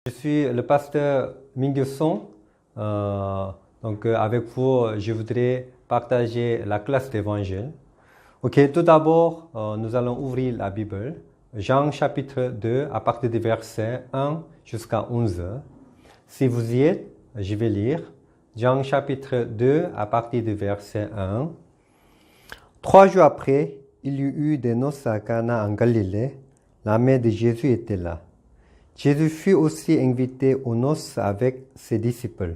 Je suis le pasteur Mingyu Song. Avec vous, je voudrais partager la classe d'évangile. Ok, tout d'abord, nous allons ouvrir la Bible. Jean chapitre 2, à partir du verset 1 jusqu'à 11. Si vous y êtes, je vais lire. Jean chapitre 2, à partir du verset 1. 3 jours après, il y eut des noces à Cana en Galilée. La mère de Jésus était là. Jésus fut aussi invité aux noces avec ses disciples.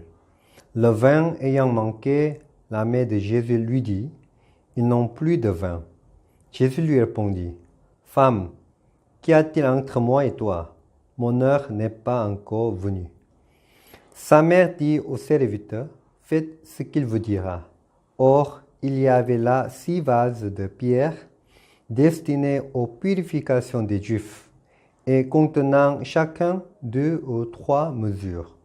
Le vin ayant manqué, la mère de Jésus lui dit, « Ils n'ont plus de vin. » Jésus lui répondit, « Femme, qu'y a-t-il entre moi et toi? Mon heure n'est pas encore venue. » Sa mère dit au serviteur, « Faites ce qu'il vous dira. » Or, il y avait là 6 vases de pierre destinés aux purifications des Juifs, et contenant chacun 2 ou 3 mesures.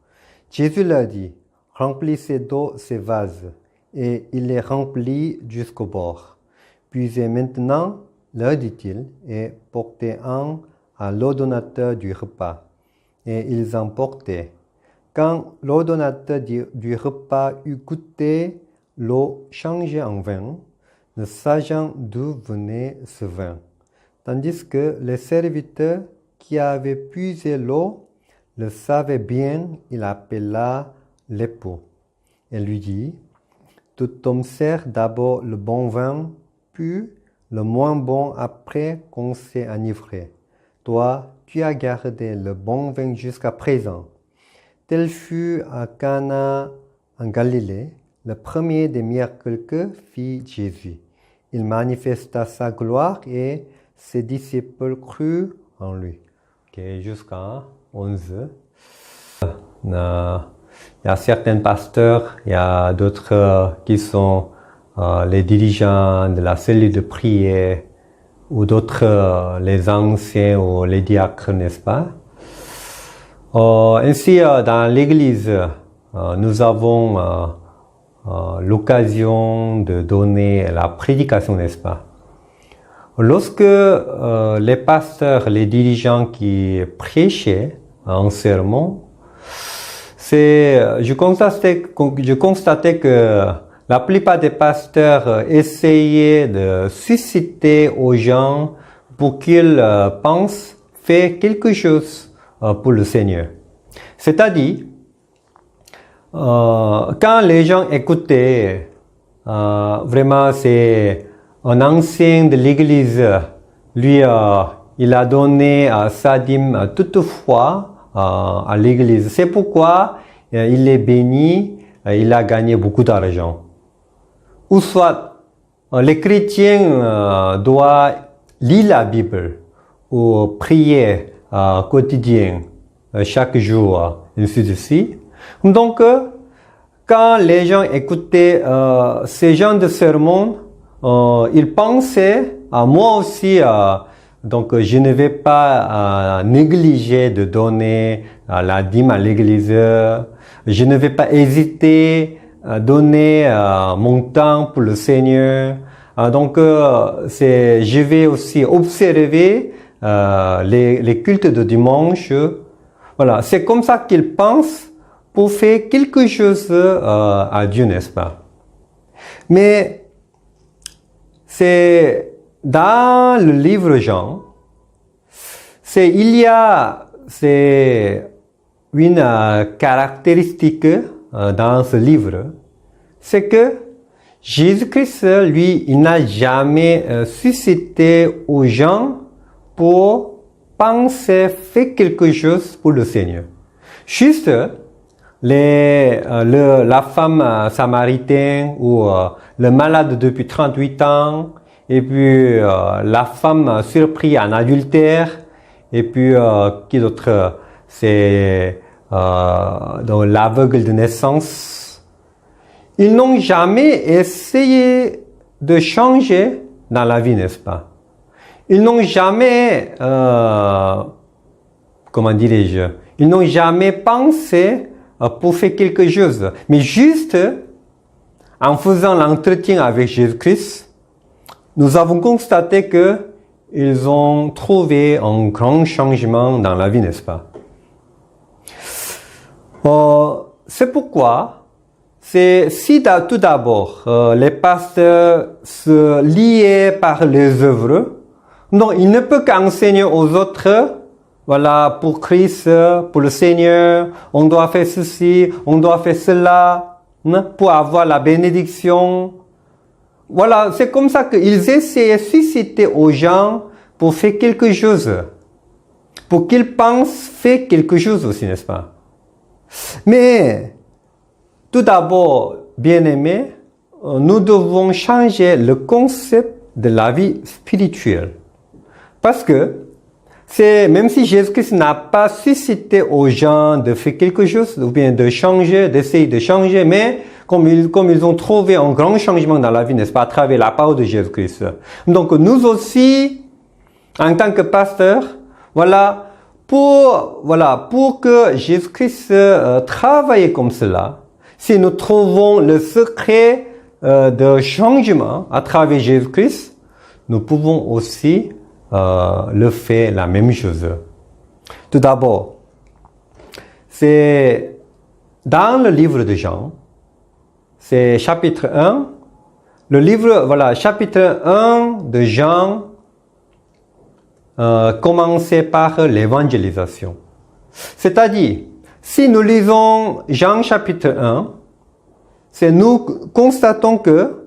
Jésus leur dit, « Remplissez d'eau ces vases. » Et il les remplit jusqu'au bord. « Puisez maintenant, leur dit-il, et portez un à l'ordonnateur du repas. » Et ils en portaient. Quand l'ordonnateur du repas eut goûté l'eau changée en vin, ne sachant d'où venait ce vin, tandis que les serviteurs qui avait puisé l'eau le savait bien, il appela l'époux et lui dit, « Tout homme sert d'abord le bon vin, puis le moins bon après qu'on s'est enivré. Toi, tu as gardé le bon vin jusqu'à présent. » Tel fut à Cana en Galilée, le premier des miracles que fit Jésus. Il manifesta sa gloire et ses disciples crurent en lui. Jusqu'à 11. Il y a certains pasteurs, il y a d'autres qui sont les dirigeants de la cellule de prière, ou d'autres les anciens ou les diacres, n'est-ce pas? Ainsi, dans l'église, nous avons l'occasion de donner la prédication, n'est-ce pas? Lorsque les pasteurs, les dirigeants qui prêchaient un sermon, je constatais que la plupart des pasteurs essayaient de susciter aux gens pour qu'ils pensent faire quelque chose pour le Seigneur. C'est-à-dire, quand les gens écoutaient, vraiment c'est un ancien de l'église, lui, il a donné sa dîme toutefois à l'église. C'est pourquoi il est béni, il a gagné beaucoup d'argent. Ou soit, les chrétiens doivent lire la Bible ou prier quotidien, chaque jour, ainsi de suite. Donc, quand les gens écoutaient ces genres de sermons, ils pensaient, moi aussi, donc je ne vais pas négliger de donner la dîme à l'église, je ne vais pas hésiter à donner mon temps pour le Seigneur. Je vais aussi observer les cultes de dimanche. Voilà, c'est comme ça qu'ils pensent pour faire quelque chose à Dieu, n'est-ce pas? Mais c'est dans le livre Jean, il y a une caractéristique dans ce livre, c'est que Jésus-Christ, lui, il n'a jamais suscité aux gens pour penser faire quelque chose pour le Seigneur. Juste la femme samaritaine ou le malade depuis 38 ans, et puis la femme surprise en adultère, et puis qui d'autre? C'est l'aveugle de naissance. Ils n'ont jamais essayé de changer dans la vie, n'est-ce pas? Ils n'ont jamais, comment dirais-je, ils n'ont jamais pensé pour faire quelque chose. Mais juste en faisant l'entretien avec Jésus-Christ, nous avons constaté qu'ils ont trouvé un grand changement dans la vie, n'est-ce pas? C'est pourquoi, si tout d'abord les pasteurs se liaient par les œuvres, donc il ne peut qu'enseigner aux autres, voilà, pour Christ, pour le Seigneur, on doit faire ceci, on doit faire cela, pour avoir la bénédiction. Voilà, c'est comme ça qu'ils essayaient de susciter aux gens pour faire quelque chose, pour qu'ils pensent faire quelque chose aussi, n'est-ce pas? Mais, tout d'abord, bien-aimés, nous devons changer le concept de la vie spirituelle. Parce que, même si Jésus-Christ n'a pas suscité aux gens de faire quelque chose, ou bien de changer, d'essayer de changer, mais comme ils ont trouvé un grand changement dans la vie, n'est-ce pas, à travers la parole de Jésus-Christ. Donc, nous aussi, en tant que pasteurs, voilà, pour que Jésus-Christ travaille comme cela, si nous trouvons le secret de changement à travers Jésus-Christ, nous pouvons aussi le faire la même chose. Tout d'abord, c'est dans le livre de Jean, c'est chapitre 1, le livre, voilà, chapitre 1 de Jean, commencer par l'évangélisation. C'est-à-dire, si nous lisons Jean chapitre 1, nous constatons que,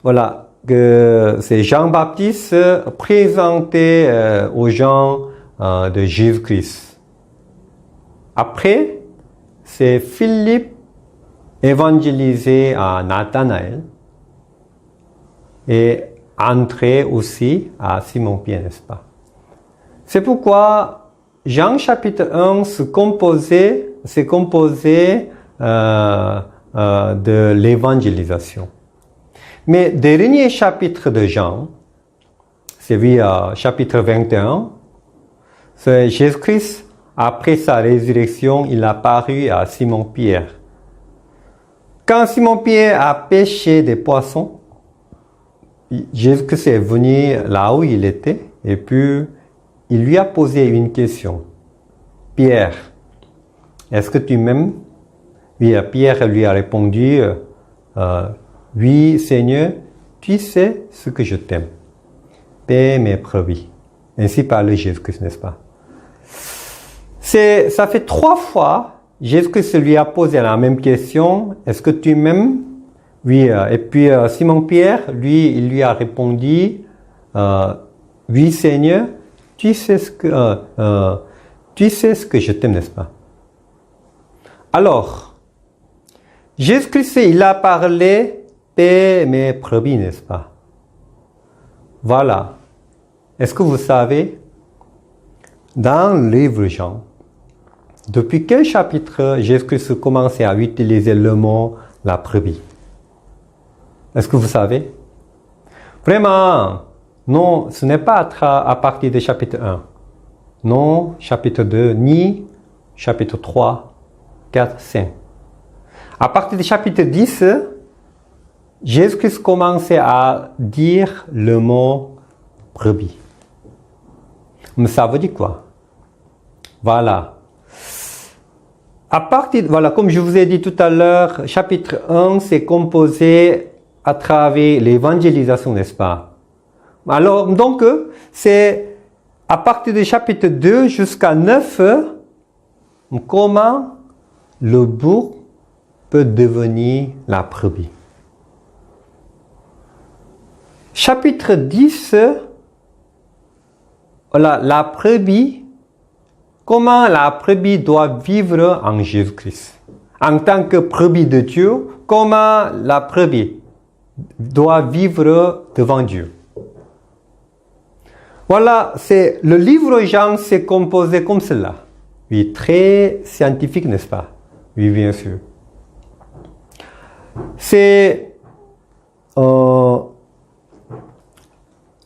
voilà, que c'est Jean-Baptiste présenté aux gens de Jésus-Christ. Après, c'est Philippe évangélisé à Nathanaël et André aussi à Simon-Pierre, n'est-ce pas? C'est pourquoi Jean chapitre 1 s'est composé de l'évangélisation. Mais dernier chapitre de Jean, c'est chapitre 21, c'est Jésus-Christ, après sa résurrection, il a apparu à Simon-Pierre. Quand Simon-Pierre a pêché des poissons, Jésus-Christ est venu là où il était et puis il lui a posé une question. Pierre, est-ce que tu m'aimes? Oui, Pierre lui a répondu, oui, Seigneur, tu sais ce que je t'aime. Paie mes brebis. Ainsi parlait Jésus-Christ, n'est-ce pas? Ça fait 3 fois, Jésus-Christ lui a posé la même question. Est-ce que tu m'aimes? Oui, et puis Simon-Pierre, il lui a répondu, oui, Seigneur, tu sais ce que je t'aime, n'est-ce pas? Alors, Jésus-Christ, il a parlé, paie mes brebis, n'est-ce pas? Voilà. Est-ce que vous savez, dans le livre Jean, depuis quel chapitre Jésus-Christ commençait à utiliser le mot la brebis? Est-ce que vous savez? Vraiment, non, ce n'est pas à partir du chapitre 1. Non, chapitre 2, ni chapitre 3, 4, 5. À partir du chapitre 10, Jésus-Christ commençait à dire le mot brebis. Mais ça veut dire quoi? Voilà. Voilà, comme je vous ai dit tout à l'heure, chapitre 1, c'est composé à travers l'évangélisation, n'est-ce pas? Alors, donc, c'est à partir du chapitre 2 jusqu'à 9, comment le bouc peut devenir la brebis. Chapitre 10, la brebis, comment la brebis doit vivre en Jésus-Christ. En tant que brebis de Dieu, comment la brebis doit vivre devant Dieu. Voilà, c'est le livre Jean, c'est composé comme cela. Oui, très scientifique, n'est-ce pas? Oui, bien sûr. C'est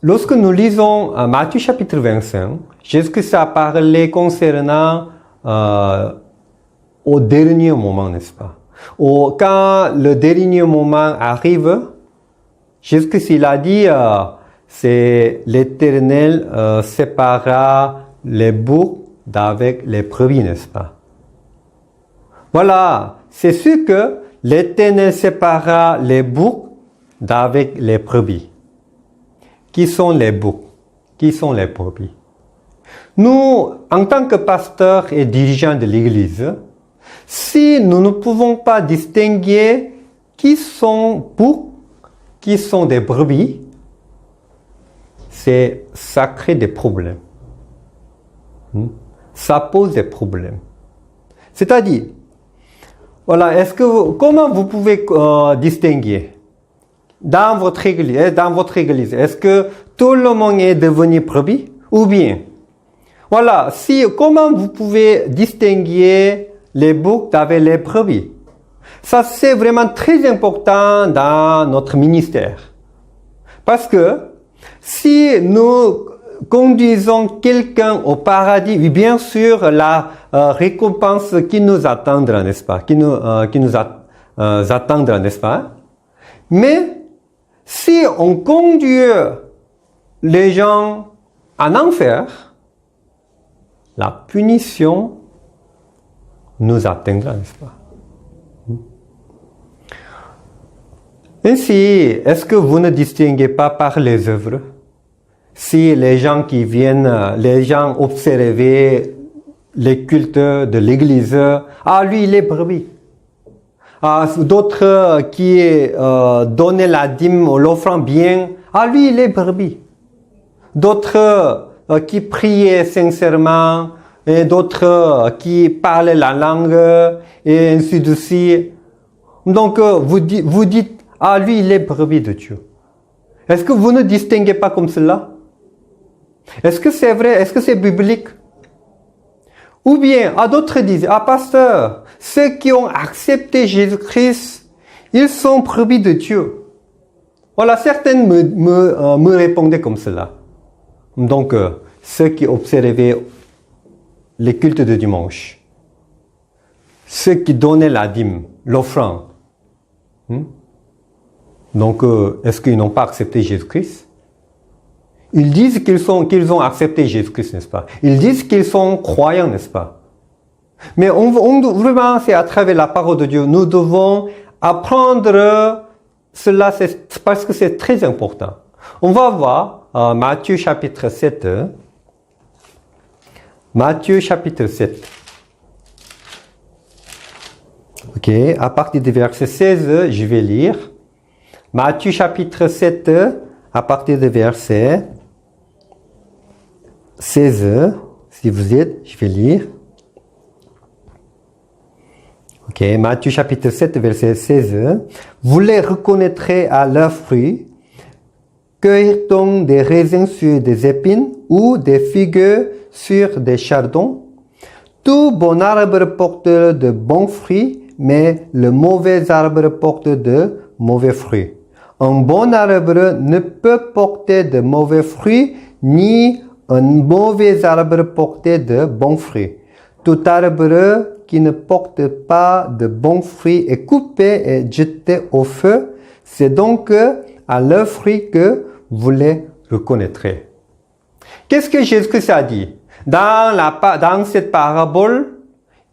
lorsque nous lisons Matthieu chapitre 25, Jésus-Christ a parlé concernant au dernier moment, n'est-ce pas? Quand le dernier moment arrive, Jésus-Christ il a dit c'est l'Éternel séparera les boucs d'avec les brebis, n'est-ce pas? Voilà, c'est sûr que l'Éternel sépara les boucs d'avec les brebis. Qui sont les boucs? Qui sont les brebis? Nous, en tant que pasteurs et dirigeants de l'Église, si nous ne pouvons pas distinguer qui sont boucs, qui sont des brebis, ça crée des problèmes. Ça pose des problèmes. C'est-à-dire, voilà, comment vous pouvez distinguer dans votre église, est-ce que tout le monde est devenu brebis ou bien, voilà, comment vous pouvez distinguer les boucs d'avec les brebis? Ça, c'est vraiment très important dans notre ministère. Parce que si nous conduisons quelqu'un au paradis, oui, bien sûr, la récompense qui nous attendra, n'est-ce pas? Qui nous attendra, n'est-ce pas? Mais si on conduit les gens en enfer, la punition nous atteindra, n'est-ce pas? Ainsi, est-ce que vous ne distinguez pas par les œuvres? Si les gens qui viennent, les gens observer les cultes de l'église, lui il est brebis. D'autres qui donnaient la dîme, l'offrande bien, lui il est brebis. D'autres qui priaient sincèrement, et d'autres qui parlaient la langue, et ainsi de suite. Donc vous dites, lui il est brebis de Dieu. Est-ce que vous ne distinguez pas comme cela? Est-ce que c'est vrai? Est-ce que c'est biblique? Ou bien, d'autres disent, pasteur, ceux qui ont accepté Jésus-Christ, ils sont brebis de Dieu. Voilà, certaines me répondaient comme cela. Donc, ceux qui observaient les cultes de dimanche, ceux qui donnaient la dîme, l'offrande. Donc, est-ce qu'ils n'ont pas accepté Jésus-Christ? Ils disent qu'ils ont accepté Jésus-Christ, n'est-ce pas? Ils disent qu'ils sont croyants, n'est-ce pas? Mais vraiment, c'est à travers la parole de Dieu. Nous devons apprendre cela parce que c'est très important. On va voir Matthieu chapitre 7. Matthieu chapitre 7. Ok, à partir du verset 16, je vais lire. Matthieu chapitre 7, à partir du verset 16, si vous êtes, je vais lire. Ok, Matthieu chapitre 7, verset 16. Vous les reconnaîtrez à leurs fruits. Cueille-t-on des raisins sur des épines ou des figues sur des chardons? Tout bon arbre porte de bons fruits, mais le mauvais arbre porte de mauvais fruits. Un bon arbre ne peut porter de mauvais fruits, ni un mauvais arbre porter de bons fruits. Tout arbre qui ne porte pas de bons fruits est coupé et jeté au feu. C'est donc à leurs fruits que vous les reconnaîtrez. Qu'est-ce que Jésus-Christ a dit? Dans cette parabole,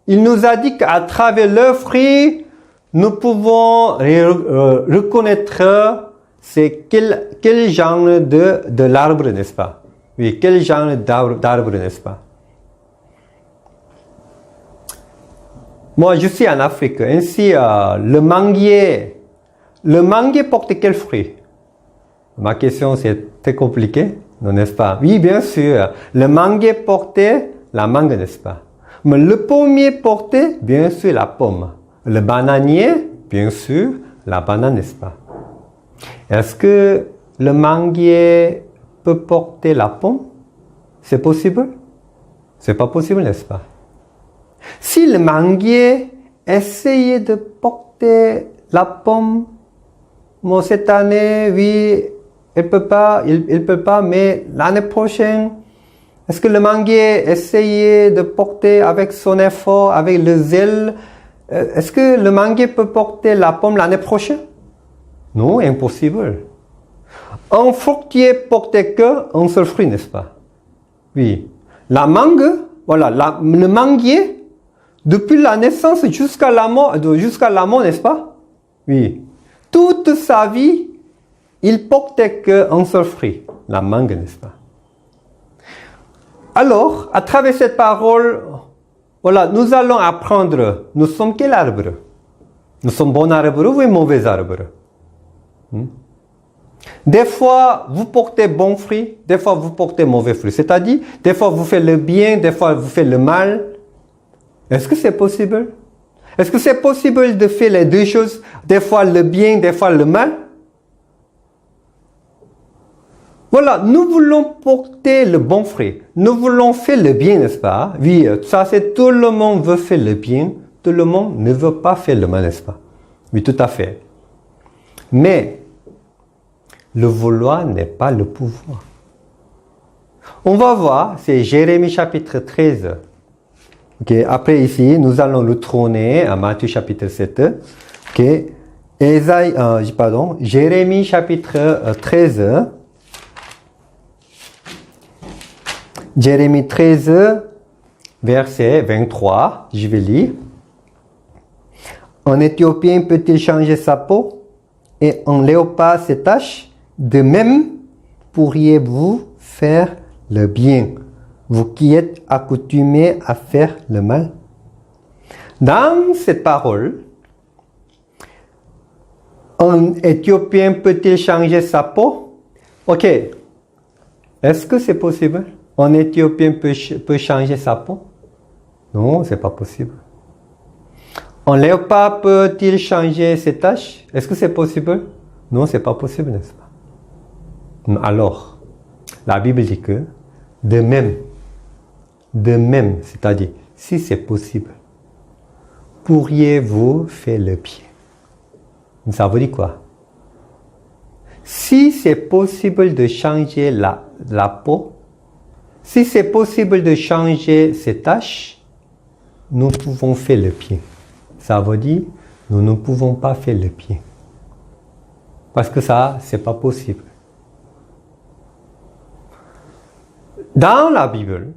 il nous a dit qu'à travers leurs fruits, nous pouvons reconnaître c'est quel genre de l'arbre, n'est-ce pas? Oui, quel genre d'arbre, n'est-ce pas? Moi, je suis en Afrique. Ainsi, le manguier porte quel fruit? Ma question, c'est très compliqué, non, n'est-ce pas? Oui, bien sûr. Le manguier portait la mangue, n'est-ce pas? Mais le pommier portait, bien sûr, la pomme. Le bananier, bien sûr, la banane, n'est-ce pas? Est-ce que le manguier peut porter la pomme? C'est possible? C'est pas possible, n'est-ce pas? Si le manguier essayait de porter la pomme, bon, cette année, oui, il peut pas, mais l'année prochaine, est-ce que le manguier essayait de porter avec son effort, avec le zèle, est-ce que le manguier peut porter la pomme l'année prochaine? Non, impossible. Un fruitier portait qu'un seul fruit, n'est-ce pas? Oui. La mangue, voilà, le manguier depuis la naissance jusqu'à la mort, n'est-ce pas? Oui. Toute sa vie, il portait qu'un seul fruit, la mangue, n'est-ce pas? Alors, à travers cette parole, voilà, nous allons apprendre, nous sommes quel arbre? Nous sommes bon arbre ou mauvais arbre? Des fois, vous portez bon fruit, des fois, vous portez mauvais fruit. C'est-à-dire, des fois, vous faites le bien, des fois, vous faites le mal. Est-ce que c'est possible? Est-ce que c'est possible de faire les deux choses, des fois le bien, des fois le mal? Voilà, nous voulons porter le bon fruit. Nous voulons faire le bien, n'est-ce pas? Oui, ça c'est tout le monde veut faire le bien, tout le monde ne veut pas faire le mal, n'est-ce pas? Oui, tout à fait. Mais, le vouloir n'est pas le pouvoir. On va voir, c'est Jérémie chapitre 13. Okay. Après ici, nous allons le tourner à Matthieu chapitre 7. Okay. Jérémie chapitre 13. Jérémie 13, verset 23. Je vais lire. Un Éthiopien peut-il changer sa peau et un léopard ses taches? De même, pourriez-vous faire le bien, vous qui êtes accoutumés à faire le mal? Dans cette parole, un Éthiopien peut-il changer sa peau? Ok. Est-ce que c'est possible? Un Éthiopien peut changer sa peau? Non, c'est pas possible. Un léopard peut-il changer ses taches? Est-ce que c'est possible? Non, c'est pas possible, n'est-ce pas? Alors, la Bible dit que de même, c'est-à-dire, si c'est possible, pourriez-vous faire le bien? Ça veut dire quoi? Si c'est possible de changer la peau, si c'est possible de changer ses taches, nous pouvons faire le bien. Ça veut dire, nous ne pouvons pas faire le bien. Parce que ça, c'est pas possible. Dans la Bible,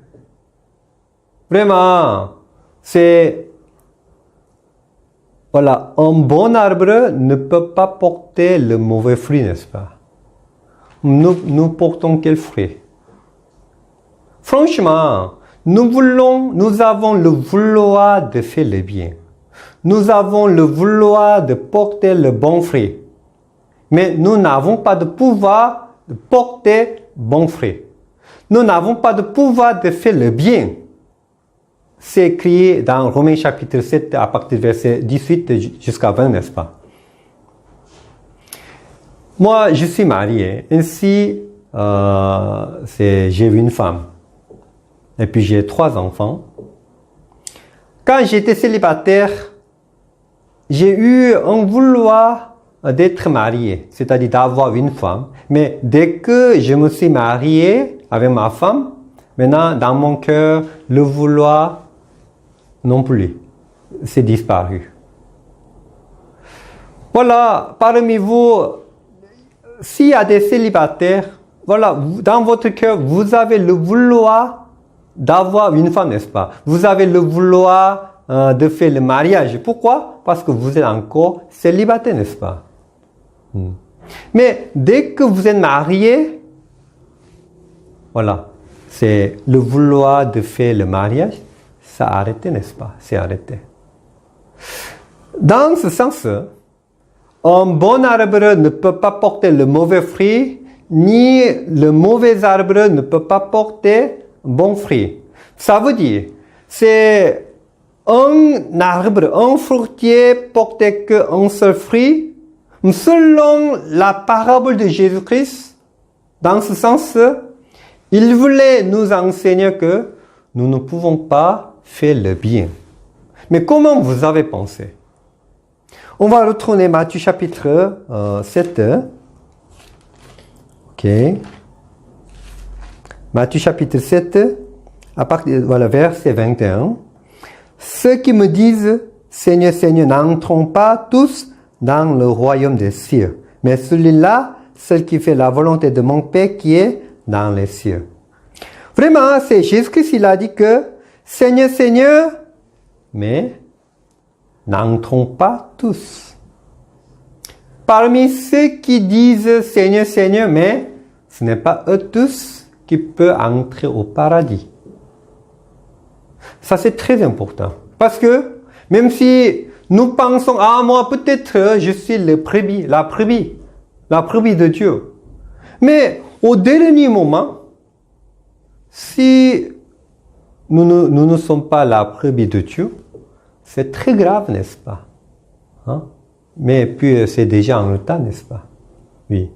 vraiment, c'est, voilà, un bon arbre ne peut pas porter le mauvais fruit, n'est-ce pas? Nous portons quel fruit? Franchement, nous avons le vouloir de faire le bien. Nous avons le vouloir de porter le bon fruit. Mais nous n'avons pas de pouvoir de porter bon fruit. Nous n'avons pas de pouvoir de faire le bien. C'est écrit dans Romains chapitre 7 à partir du verset 18 jusqu'à 20, n'est-ce pas? Moi, je suis marié. Ainsi, j'ai une femme. Et puis j'ai 3 enfants. Quand j'étais célibataire, j'ai eu un vouloir d'être marié, c'est-à-dire d'avoir une femme. Mais dès que je me suis marié avec ma femme, maintenant dans mon cœur, le vouloir non plus, c'est disparu. Voilà, parmi vous, s'il y a des célibataires, voilà, dans votre cœur, vous avez le vouloir d'avoir une femme, n'est-ce pas? Vous avez le vouloir de faire le mariage. Pourquoi? Parce que vous êtes encore célibataire, n'est-ce pas? Mais dès que vous êtes marié, voilà, c'est le vouloir de faire le mariage, ça a arrêté, n'est-ce pas? C'est arrêté. Dans ce sens, un bon arbre ne peut pas porter le mauvais fruit, ni le mauvais arbre ne peut pas porter bon fruit. Ça veut dire, c'est un arbre, un fruitier portait qu'un seul fruit. Selon la parabole de Jésus-Christ, dans ce sens, il voulait nous enseigner que nous ne pouvons pas faire le bien. Mais comment vous avez pensé? On va retourner Matthieu chapitre 7. Ok. Matthieu chapitre 7, à partir voilà, verset 21. Ceux qui me disent, Seigneur, Seigneur, n'entrons pas tous dans le royaume des cieux, mais celui-là, celui qui fait la volonté de mon Père qui est dans les cieux. Vraiment, c'est Jésus-Christ, il a dit que, Seigneur, Seigneur, mais n'entrons pas tous. Parmi ceux qui disent Seigneur, Seigneur, mais ce n'est pas eux tous qui peuvent entrer au paradis. Ça, c'est très important. Parce que même si nous pensons, ah, moi, peut-être, je suis la brebis de Dieu. Mais au dernier moment, si nous ne sommes pas la brebis de Dieu, c'est très grave, n'est-ce pas? Hein? Mais puis, c'est déjà en retard, n'est-ce pas? Oui.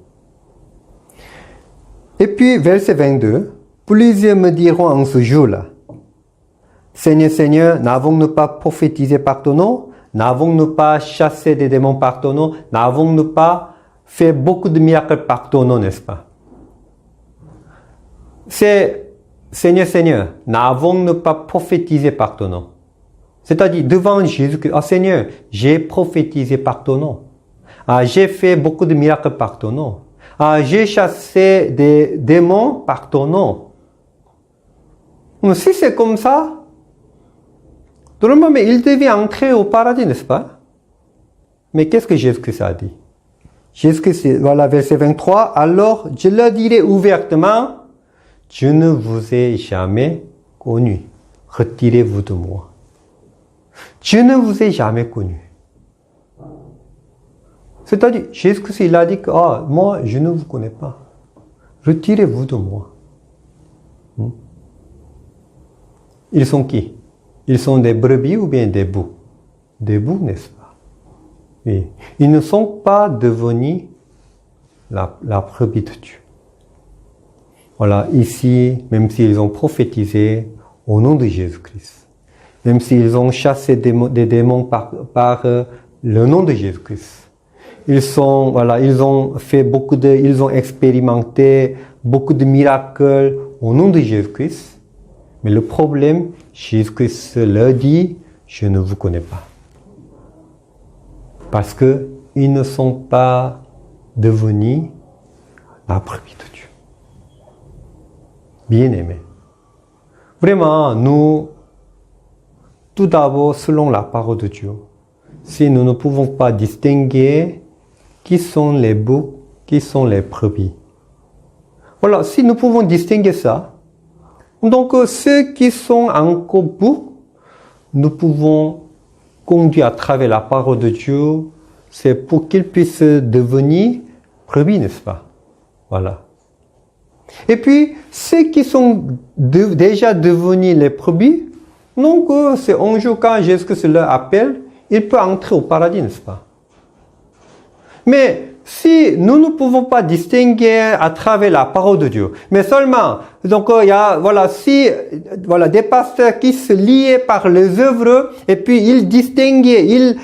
Et puis, verset 22, plusieurs me diront en ce jour-là, Seigneur, Seigneur, n'avons-nous pas prophétisé par ton nom? N'avons-nous pas chassé des démons par ton nom? N'avons-nous pas fait beaucoup de miracles par ton nom, n'est-ce pas? C'est Seigneur, Seigneur, n'avons-nous pas prophétisé par ton nom? C'est-à-dire devant Jésus-Christ, ah Seigneur, j'ai prophétisé par ton nom. Ah, j'ai fait beaucoup de miracles par ton nom. Ah, j'ai chassé des démons par ton nom. Si c'est comme ça, normalement, il devait entrer au paradis, n'est-ce pas? Mais qu'est-ce que Jésus-Christ a dit? Jésus-Christ, voilà, verset 23, alors je leur dirai ouvertement, je ne vous ai jamais connu. Retirez-vous de moi. Je ne vous ai jamais connu. C'est-à-dire, Jésus-Christ, il a dit que, ah, moi, je ne vous connais pas. Retirez-vous de moi. Ils sont qui? Ils sont des brebis ou bien des boucs? Des boucs, n'est-ce pas? Oui. Ils ne sont pas devenus la brebis de Dieu. Voilà, ici, même s'ils ont prophétisé au nom de Jésus-Christ, même s'ils ont chassé des démons par le nom de Jésus-Christ, ils ont fait ils ont expérimenté beaucoup de miracles au nom de Jésus-Christ. Mais le problème, Jésus-Christ leur dit, je ne vous connais pas. Parce qu'ils ne sont pas devenus la brebis de Dieu. Bien-aimés. Vraiment, nous, tout d'abord, selon la parole de Dieu, si nous ne pouvons pas distinguer qui sont les boucs, qui sont les brebis. Voilà, si nous pouvons distinguer ça, donc ceux qui sont encore boucs, nous pouvons conduire à travers la parole de Dieu, c'est pour qu'ils puissent devenir brebis, n'est-ce pas? Voilà. Et puis, ceux qui sont déjà devenus les brebis, donc c'est un jour quand Jésus leur appelle, ils peuvent entrer au paradis, n'est-ce pas? Mais si nous ne pouvons pas distinguer à travers la parole de Dieu, mais seulement, donc il y a, des pasteurs qui se liaient par les œuvres, et puis ils distinguaient, ils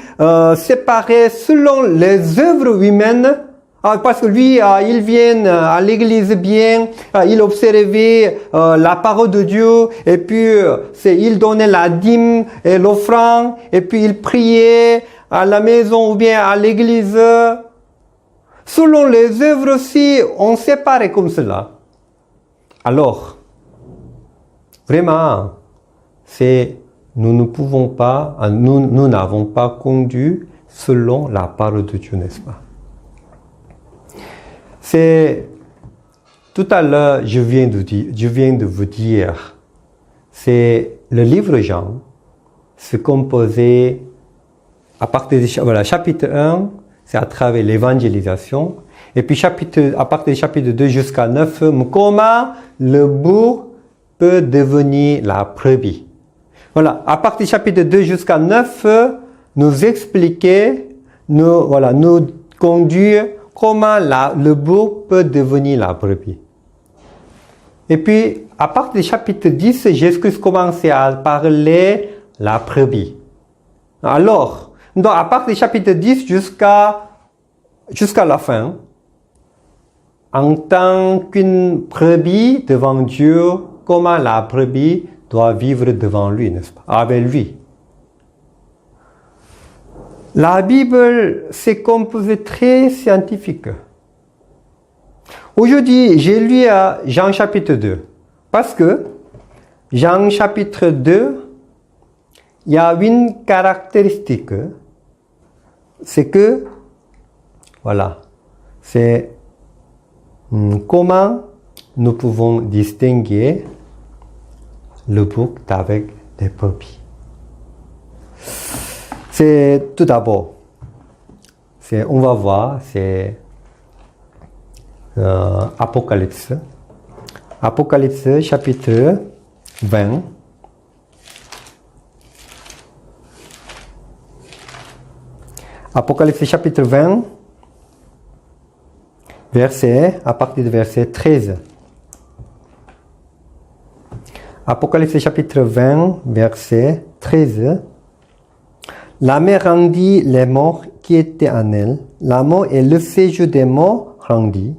séparaient selon les œuvres humaines, parce que lui, il vient à l'église bien, il observait la parole de Dieu, et puis il donnait la dîme et l'offrande, et puis il priait à la maison ou bien à l'église. Selon les œuvres, si on séparait comme cela, alors, vraiment, nous ne pouvons pas, nous n'avons pas conduit selon la parole de Dieu, n'est-ce pas? Tout à l'heure, je viens de vous dire, c'est le livre Jean, c'est composé à partir de chapitre 1, c'est à travers l'évangélisation. Et puis à partir du chapitre 2 jusqu'à 9, comment le bouc peut devenir la brebis. Voilà, à partir du chapitre 2 jusqu'à 9, nous expliquer, nous conduire comment le bouc peut devenir la brebis. Et puis, à partir du chapitre 10, Jésus-Christ commence à parler la brebis. Alors, donc, à partir du chapitre 10 jusqu'à la fin, en tant qu'une brebis devant Dieu, comment la brebis doit vivre devant lui, n'est-ce pas? Avec lui. La Bible, c'est composé très scientifique. Aujourd'hui, j'ai lu à Jean chapitre 2. Parce que Jean chapitre 2, il y a une caractéristique, c'est que, voilà, c'est comment nous pouvons distinguer le bouc d'avec des brebis. C'est tout d'abord, on va voir, c'est Apocalypse. Apocalypse chapitre 20. Apocalypse chapitre 20, à partir du verset 13. Apocalypse chapitre 20, verset 13. La mer rendit les morts qui étaient en elle. La mort et le séjour des morts rendit.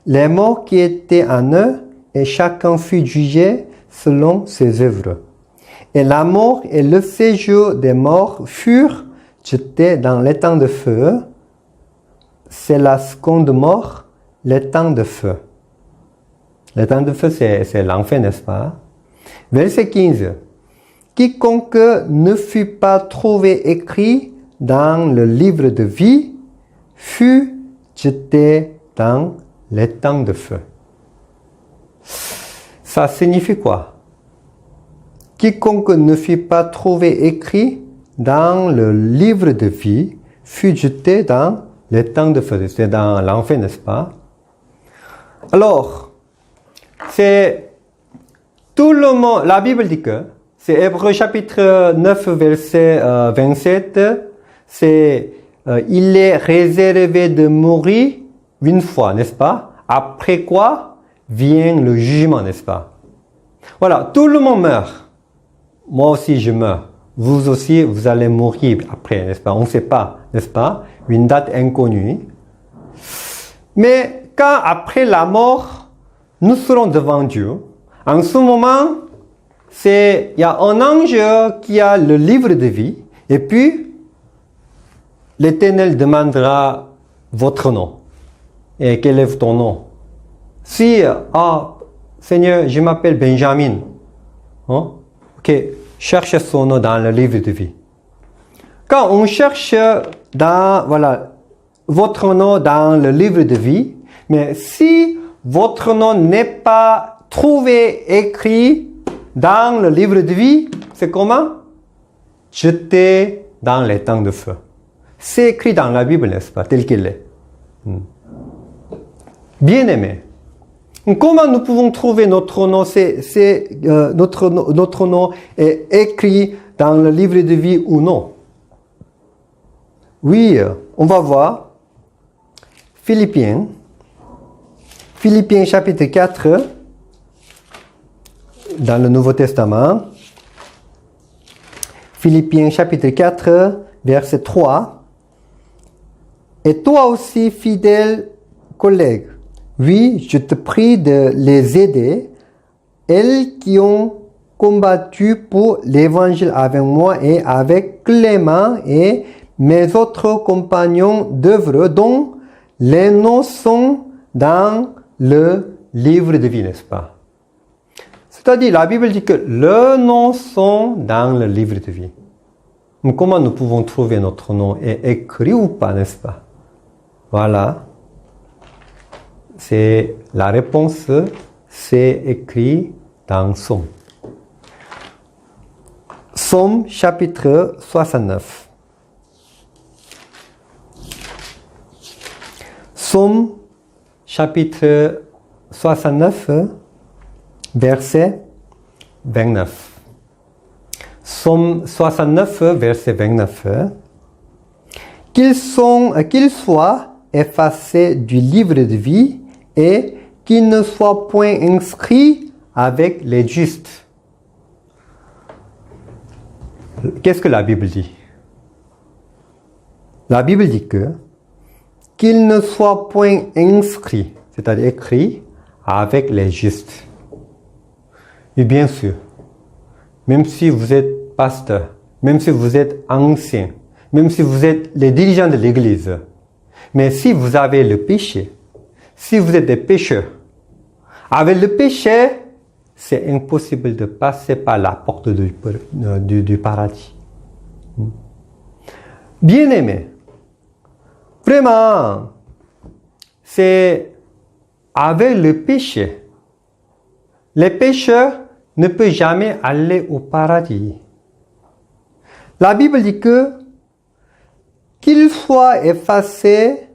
Les morts qui étaient en eux, et chacun fut jugé selon ses œuvres. Et la mort et le séjour des morts furent jetés dans l'étang de feu. C'est la seconde mort, l'étang de feu. L'étang de feu, c'est l'enfer, n'est-ce pas? Verset 15. Quiconque ne fut pas trouvé écrit dans le livre de vie fut jeté dans l'étang de feu. Ça signifie quoi? Quiconque ne fut pas trouvé écrit dans le livre de vie fut jeté dans l'étang de feu. C'est dans l'enfer, n'est-ce pas? Alors, c'est tout le monde, la Bible dit que, c'est Hébreux chapitre 9, verset 27, c'est il est réservé de mourir une fois, n'est-ce pas? Après quoi vient le jugement, n'est-ce pas? Voilà, tout le monde meurt. Moi aussi, je meurs. Vous aussi, vous allez mourir après, n'est-ce pas? On ne sait pas, n'est-ce pas? Une date inconnue. Mais quand après la mort, nous serons devant Dieu, en ce moment, il y a un ange qui a le livre de vie, et puis l'Éternel demandera votre nom. Et quel est ton nom? Si, Seigneur, je m'appelle Benjamin. Hein? Ok, cherche son nom dans le livre de vie. Quand on cherche votre nom dans le livre de vie, mais si votre nom n'est pas trouvé écrit dans le livre de vie, c'est comment? Jeté dans les temps de feu. C'est écrit dans la Bible, n'est-ce pas, tel qu'il est. Bien-aimé, comment nous pouvons trouver notre nom? Notre nom est écrit dans le livre de vie ou non? Oui, on va voir. Philippiens chapitre 4, dans le Nouveau Testament. Philippiens chapitre 4, verset 3. Et toi aussi, fidèle collègue, oui, je te prie de les aider, elles qui ont combattu pour l'évangile avec moi et avec Clément et mes autres compagnons d'œuvre, dont les noms sont dans le livre de vie, n'est-ce pas? C'est-à-dire, la Bible dit que leurs noms sont dans le livre de vie. Mais comment nous pouvons trouver notre nom est écrit ou pas, n'est-ce pas? Voilà. C'est la réponse, c'est écrit dans Somme. Somme chapitre 69. Somme chapitre 69, verset 29. Somme 69, verset 29. Qu'ils soient effacés du livre de vie et qu'ils ne soient point inscrits avec les justes. Qu'est-ce que la Bible dit? La Bible dit que qu'ils ne soient point inscrits, c'est-à-dire écrits, avec les justes. Et bien sûr, même si vous êtes pasteur, même si vous êtes ancien, même si vous êtes les dirigeants de l'Église, mais si vous avez le péché, si vous êtes des pécheurs, avec le péché, c'est impossible de passer par la porte du paradis. Bien-aimé, vraiment, c'est avec le péché. Les pécheurs ne peuvent jamais aller au paradis. La Bible dit qu'il soit effacé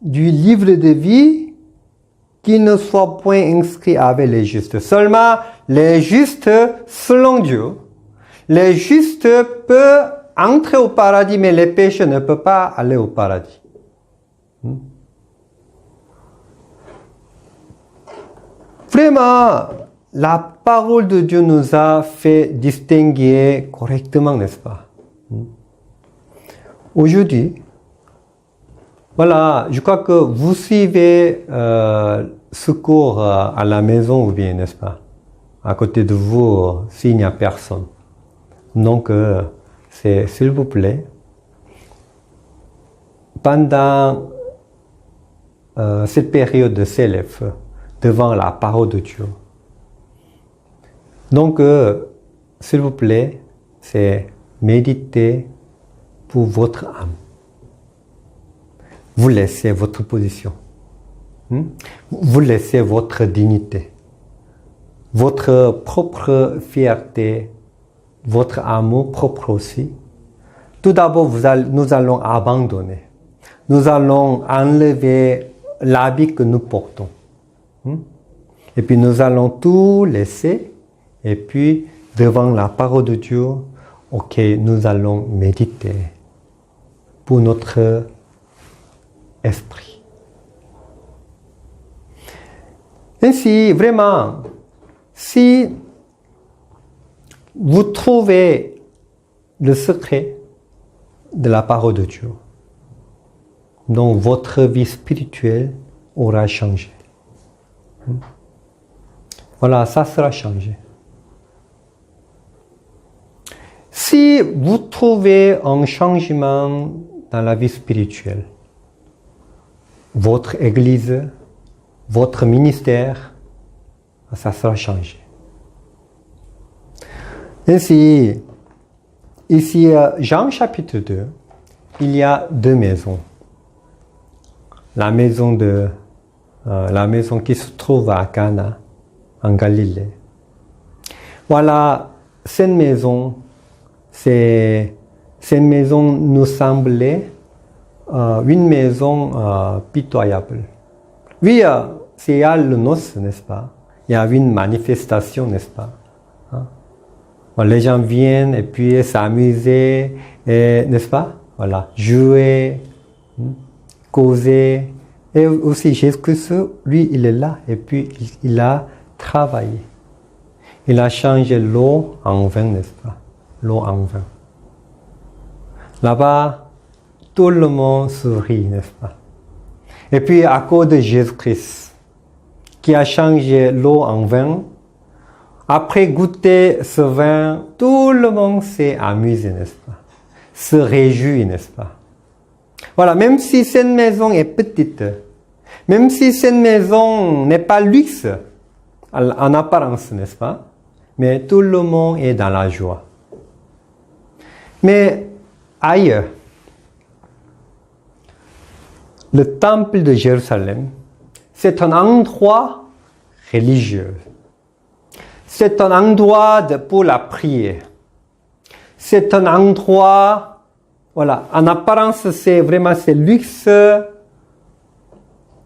du livre de vie, qu'il ne soit point inscrit avec les justes. Seulement les justes selon Dieu. Les justes peuvent entrer au paradis, mais les pécheurs ne peuvent pas aller au paradis. Vraiment, la parole de Dieu nous a fait distinguer correctement, n'est-ce pas? Aujourd'hui, voilà, je crois que vous suivez secours à la maison ou bien, n'est-ce pas? À côté de vous, s'il n'y a personne. Donc, s'il vous plaît, pendant cette période de s'élève devant la parole de Dieu. Donc, s'il vous plaît, c'est méditer pour votre âme. Vous laissez votre position. Vous laissez votre dignité, votre propre fierté, votre amour propre aussi. Tout d'abord, nous allons abandonner. Nous allons enlever l'habit que nous portons. Et puis nous allons tout laisser. Et puis, devant la parole de Dieu, ok, nous allons méditer pour notre esprit. Ainsi, vraiment, si vous trouvez le secret de la parole de Dieu, donc votre vie spirituelle aura changé. Voilà, ça sera changé. Si vous trouvez un changement dans la vie spirituelle, votre église, votre ministère, ça sera changé. Ainsi, ici, Jean chapitre 2, il y a deux maisons. La maison qui se trouve à Cana, en Galilée. Voilà, cette maison nous semblait une maison pitoyable. Oui, c'est le noce, n'est-ce pas? Il y a une manifestation, n'est-ce pas? Les gens viennent et puis s'amuser, n'est-ce pas? Voilà, jouer, causer. Et aussi Jésus-Christ, lui, il est là et puis il a travaillé. Il a changé l'eau en vin, n'est-ce pas? L'eau en vin. Là-bas, tout le monde sourit, n'est-ce pas? Et puis, à cause de Jésus-Christ, qui a changé l'eau en vin, après goûter ce vin, tout le monde s'est amusé, n'est-ce pas? Se réjouit, n'est-ce pas? Voilà, même si cette maison est petite, même si cette maison n'est pas luxe, en apparence, n'est-ce pas? Mais tout le monde est dans la joie. Mais ailleurs, le temple de Jérusalem, c'est un endroit religieux. C'est un endroit pour la prière. C'est un endroit, voilà, en apparence, c'est luxe.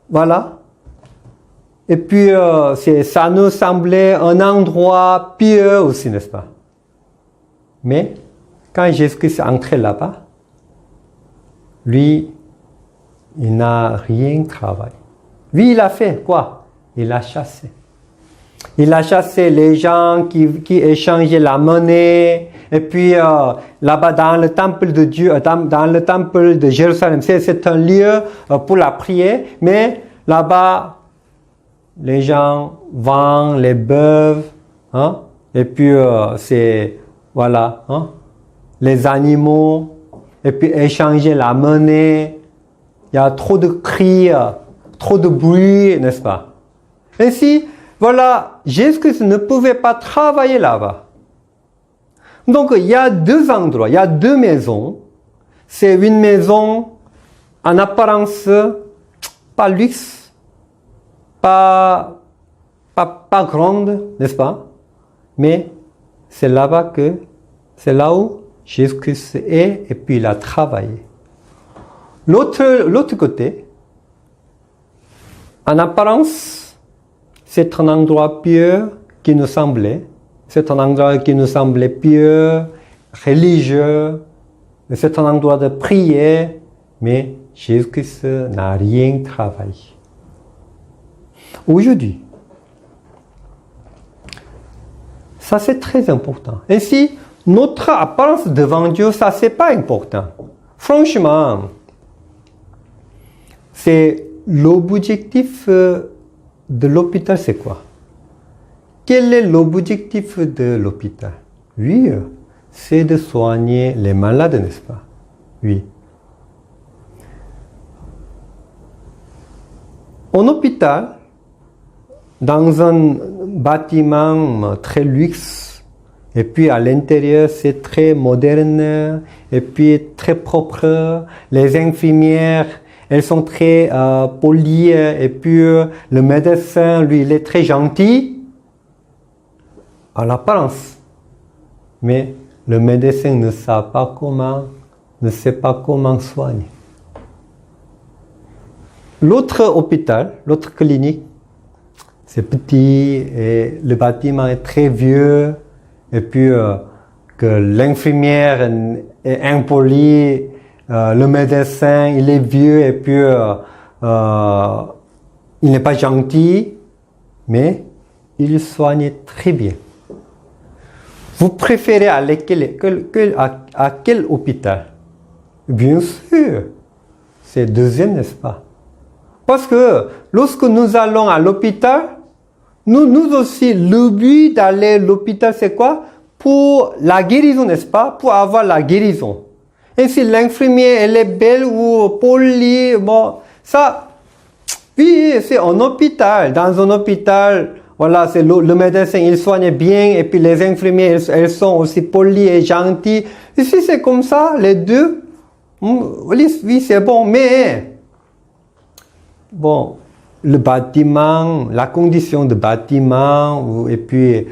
Voilà. Et puis, ça nous semblait un endroit pieux aussi, n'est-ce pas? Mais, quand Jésus-Christ est entré là-bas, lui, il n'a rien travaillé. Lui, il a fait quoi? Il a chassé. Il a chassé les gens qui échangeaient la monnaie. Et puis, là-bas, dans le temple de Dieu, dans le temple de Jérusalem, c'est un lieu pour la prière. Mais là-bas, les gens vendent les bœufs. Et puis, voilà, les animaux. Et puis, échanger la monnaie. Il y a trop de cris, trop de bruit, n'est-ce pas? Ainsi, voilà, Jésus-Christ ne pouvait pas travailler là-bas. Donc, il y a deux endroits, il y a deux maisons. C'est une maison en apparence pas luxe, pas grande, n'est-ce pas? Mais c'est là-bas c'est là où Jésus-Christ est et puis il a travaillé. L'autre côté, en apparence, c'est un endroit pieux qui nous semblait. C'est un endroit qui nous semblait pieux, religieux. C'est un endroit de prière, mais Jésus-Christ n'a rien travaillé. Aujourd'hui, ça c'est très important. Ainsi, notre apparence devant Dieu, ça c'est pas important. Franchement, c'est l'objectif de l'hôpital, c'est quoi? Quel est l'objectif de l'hôpital? Oui, c'est de soigner les malades, n'est-ce pas? Oui. En hôpital, dans un bâtiment très luxe, et puis à l'intérieur c'est très moderne, et puis très propre, les infirmières, elles sont très polies, et puis le médecin, lui, il est très gentil, à l'apparence. Mais le médecin ne sait pas comment soigner. L'autre hôpital, l'autre clinique, c'est petit et le bâtiment est très vieux et puis que l'infirmière est impolie, le médecin il est vieux et puis il n'est pas gentil, mais il soigne très bien. Vous préférez aller à quel hôpital? Bien sûr, c'est deuxième, n'est-ce pas? Parce que lorsque nous allons à l'hôpital, nous aussi, le but d'aller à l'hôpital, c'est quoi? Pour la guérison, n'est-ce pas? Pour avoir la guérison. Et si l'infirmière, elle est belle ou polie, bon, ça, oui, c'est un hôpital. Dans un hôpital, voilà, c'est le médecin, il soigne bien, et puis les infirmières, elles sont aussi polies et gentilles. Ici, c'est comme ça, les deux. Oui, c'est bon, mais bon, le bâtiment, la condition de bâtiment, et puis